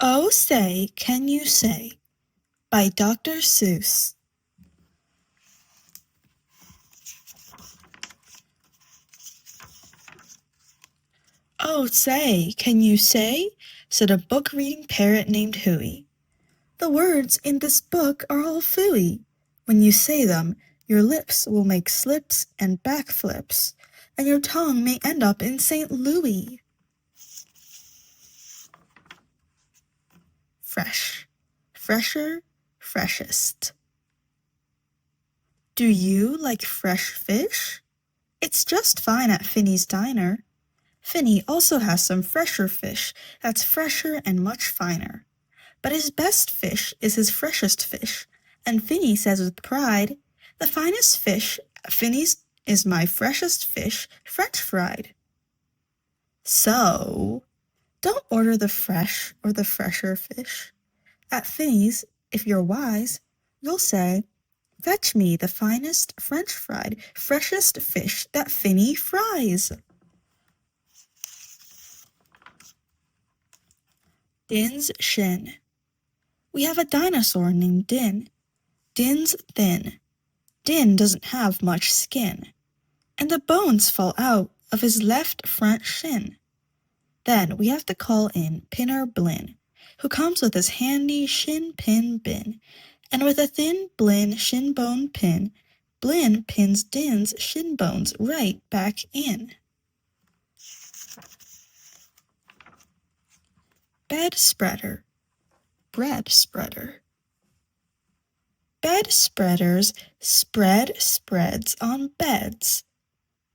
Oh, say, can you say? By Dr. Seuss. Oh, say, can you say? Said a book-reading parrot named Hooey. The words in this book are all phooey. When you say them, your lips will make slips and backflips, and your tongue may end up in St. Louis. Fresh, fresher, freshest. Do you like fresh fish? It's just fine at Finny's Diner. Finny also has some fresher fish that's fresher and much finer. But his best fish is his freshest fish, and Finny says with pride, "The finest fish at Finny's is my freshest fish, French fried." So, don't order the fresh or the fresher fish. At Finny's, if you're wise, you'll say, "Fetch me the finest French fried, freshest fish that Finny fries." Din's Shen. We have a dinosaur named Din. Din's thin. Din doesn't have much skin, and the bones fall out of his left front shin. Then we have to call in Pinner Blin, who comes with his handy shin pin bin, and with a thin Blin shin bone pin, Blin pins Din's shin bones right back in. Bed spreader, bread spreader. Bed spreaders spread spreads on beds.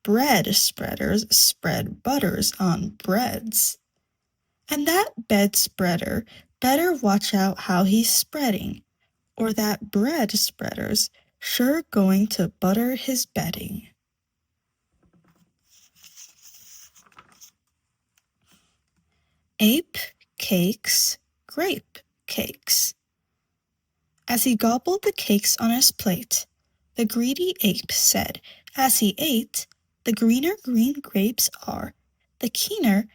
Bread spreaders spread butters on breads. And that bed spreader better watch out how he's spreading, or that bread spreader's sure going to butter his bedding. Ape cakes, grape cakes. As he gobbled the cakes on his plate, the greedy ape said, as he ate, "The greener green grapes are, the keener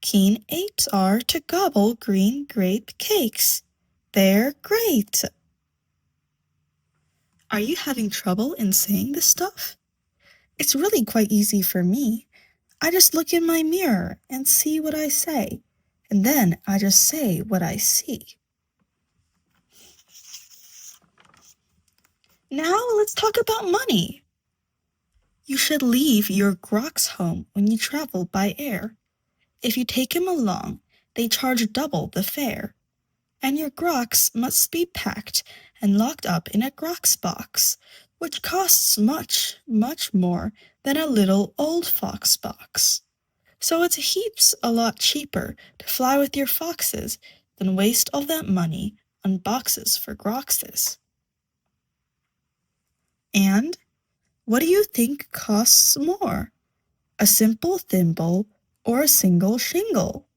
keen apes are to gobble green grape cakes. They're great." Are you having trouble in saying this stuff? It's really quite easy for me. I just look in my mirror and see what I say, and then I just say what I see. Now let's talk about money. You should leave your grox home when you travel by air. If you take him along, they charge double the fare. And your grox must be packed and locked up in a grox box, which costs much, much more than a little old fox box. So it's heaps a lot cheaper to fly with your foxes than waste all that money on boxes for groxes. And what do you think costs more? A simple thimble or a single shingle?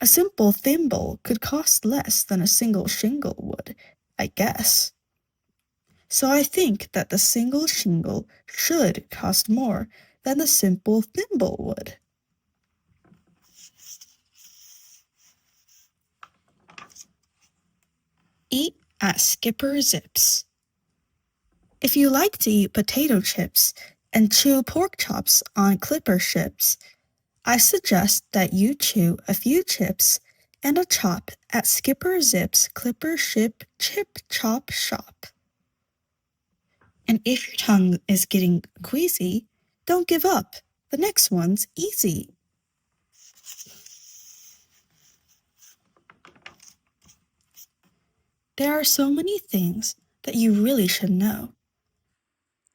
A simple thimble could cost less than a single shingle would, I guess. So I think that the single shingle should cost more than the simple thimble would. Eat at Skipper Zip's. If you like to eat potato chips and chew pork chops on clipper ships, I suggest that you chew a few chips and a chop at Skipper Zip's clipper ship chip chop shop. And if your tongue is getting queasy, don't give up. The next one's easy. There are so many things that you really should know.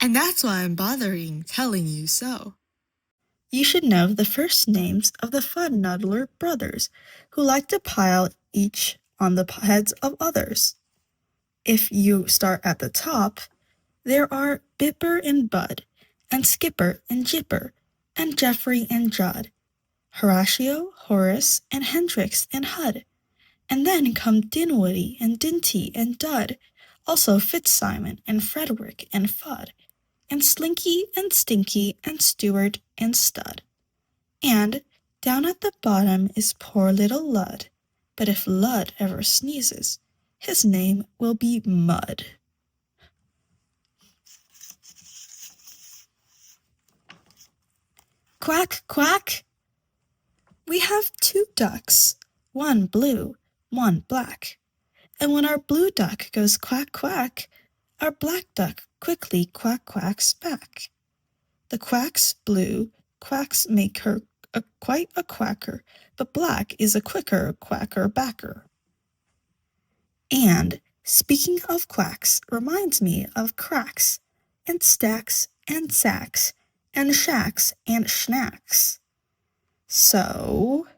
And that's why I'm bothering telling you so. You should know the first names of the Fuddnuddler brothers, who like to pile each on the heads of others. If you start at the top, there are Bipper and Bud, and Skipper and Jipper, and Jeffrey and Judd, Horatio, Horace, and Hendrix and Hud. And then come Dinwoody and Dinty and Dud, also Fitzsimon and Frederick and Fudd, and Slinky and Stinky and Stewart and Stud. And down at the bottom is poor little Lud, but if Lud ever sneezes, his name will be Mud. Quack, quack! We have 2 ducks, one blue, one black. And when our blue duck goes quack, quack, our black duck quickly quack, quacks back. The quack's blue, quacks make her quite a quacker, but black is a quicker quacker backer. And speaking of quacks reminds me of cracks, and stacks, and sacks, and shacks, and schnacks. So,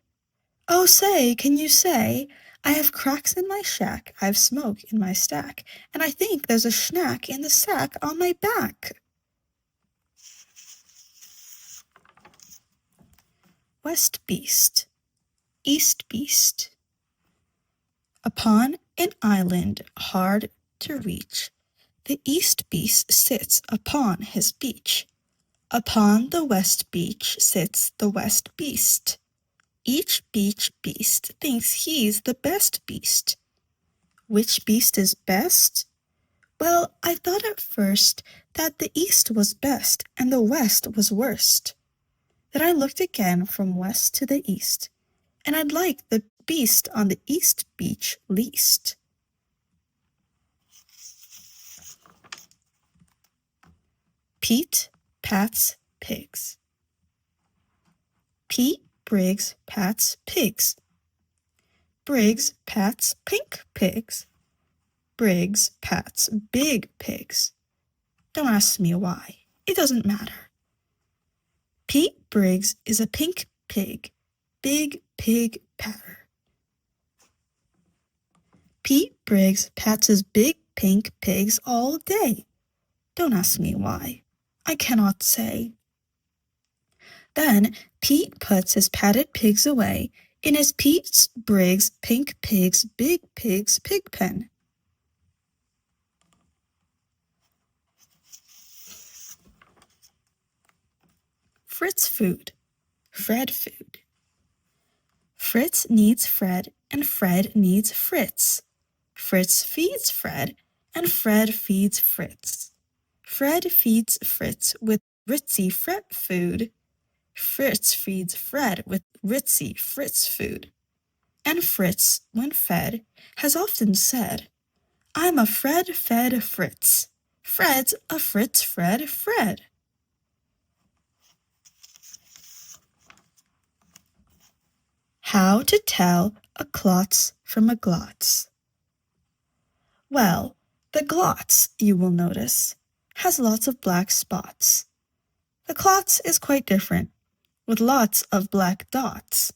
oh say, can you say, I have cracks in my shack, I've smoke in my stack, and I think there's a schnack in the sack on my back. West beast, east beast. Upon an island hard to reach, the east beast sits upon his beach. Upon the west beach sits the west beast. Each beach beast thinks he's the best beast. Which beast is best? Well, I thought at first that the east was best and the west was worst. Then I looked again from west to the east, and I'd like the beast on the east beach least. Pete, Pat's pigs. Pete, Briggs, Pat's pigs. Briggs, Pat's pink pigs. Briggs, Pat's big pigs. Don't ask me why. It doesn't matter. Pete Briggs is a pink pig. Big pig patter. Pete Briggs pats his big pink pigs all day. Don't ask me why. I cannot say. Then Pete puts his patted pigs away in his Pete Briggs pink pig's big pig's pig pen. Fritz food, Fred food. Fritz needs Fred and Fred needs Fritz. Fritz feeds Fred and Fred feeds Fritz. Fred feeds Fritz with ritzy Fret food. Fritz feeds Fred with ritzy Fritz food. And Fritz, when fed, has often said, I'm a Fred fed Fritz. Fred's a Fritz Fred Fred. How to tell a klotz from a glotz. Well, the glotz, you will notice, has lots of black spots. The klotz is quite different, with lots of black dots.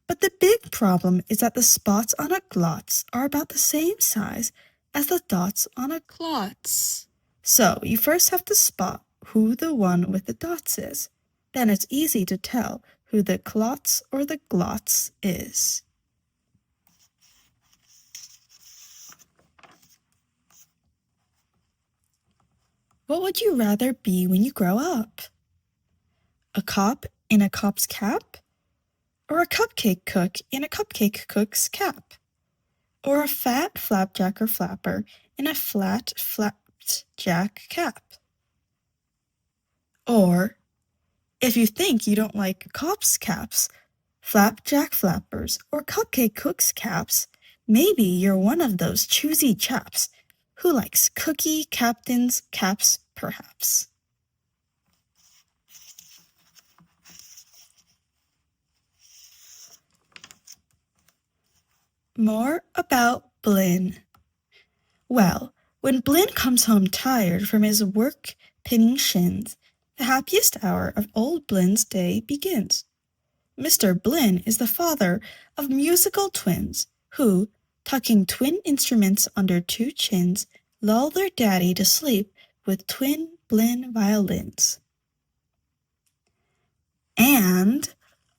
But the big problem is that the spots on a glotz are about the same size as the dots on a klotz. So you first have to spot who the one with the dots is. Then it's easy to tell who the klotz or the glotz is. What would you rather be when you grow up? A cop in a cop's cap? Or a cupcake cook in a cupcake cook's cap? Or a fat flapjack or flapper in a flat flapjack cap? Or, if you think you don't like cops' caps, flapjack flappers, or cupcake cooks' caps, maybe you're one of those choosy chaps who likes cookie captain's caps, perhaps. More about Blinn. Well, when Blinn comes home tired from his work pinning shins, the happiest hour of old Blinn's day begins. Mr. Blinn is the father of musical twins who, tucking twin instruments under 2 chins, lull their daddy to sleep with twin Blinn violins. And,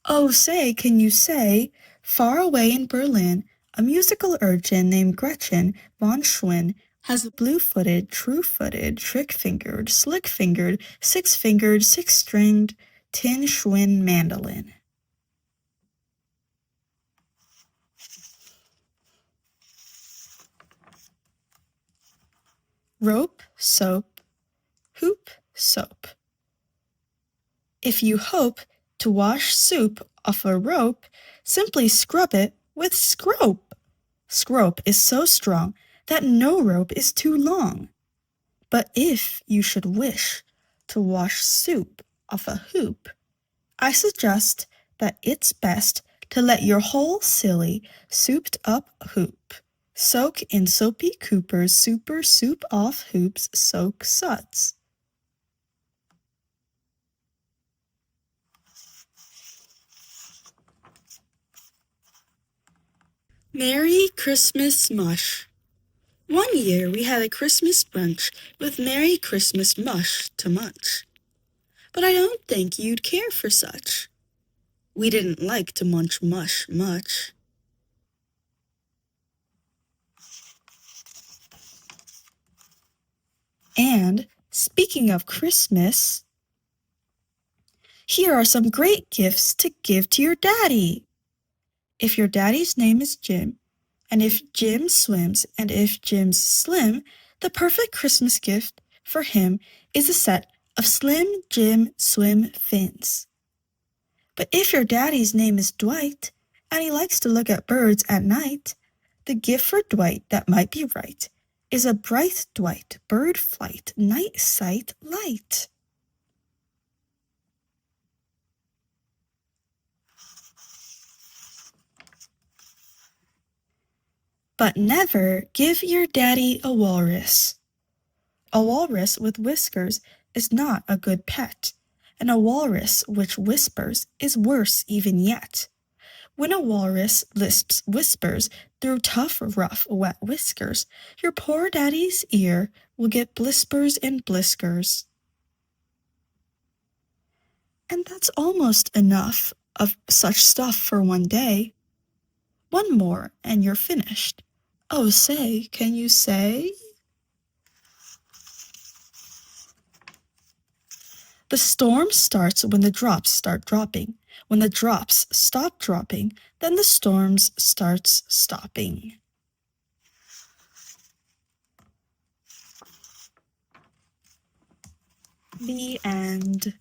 oh say, can you say, far away in Berlin, a musical urchin named Gretchen von Schwinn has a blue-footed, true-footed, trick-fingered, slick-fingered, six-fingered, six-stringed tin Schwinn mandolin. rope, soap, hoop, soap. If you hope to wash soup off a rope, simply scrub it with scrope. Scrope is so strong that no rope is too long. But if you should wish to wash soup off a hoop, I suggest that it's best to let your whole silly souped up hoop soak in soapy Cooper's super soup off hoops soak suds. Merry Christmas Mush. One year we had a Christmas brunch with Merry Christmas mush to munch. But I don't think you'd care for such. We didn't like to munch mush much. And speaking of Christmas, here are some great gifts to give to your daddy. If your daddy's name is Jim, and if Jim swims, and if Jim's slim, the perfect Christmas gift for him is a set of Slim Jim swim fins. But if your daddy's name is Dwight, and he likes to look at birds at night, the gift for Dwight that might be right is a bright Dwight bird flight night sight light. But never give your daddy a walrus. A walrus with whiskers is not a good pet, and a walrus which whispers is worse even yet. When a walrus lisps whispers through tough, rough, wet whiskers, your poor daddy's ear will get blispers and bliskers. And that's almost enough of such stuff for one day. One more and you're finished. Oh, say, can you say? The storm starts when the drops start dropping. When the drops stop dropping, then the storm starts stopping. The end.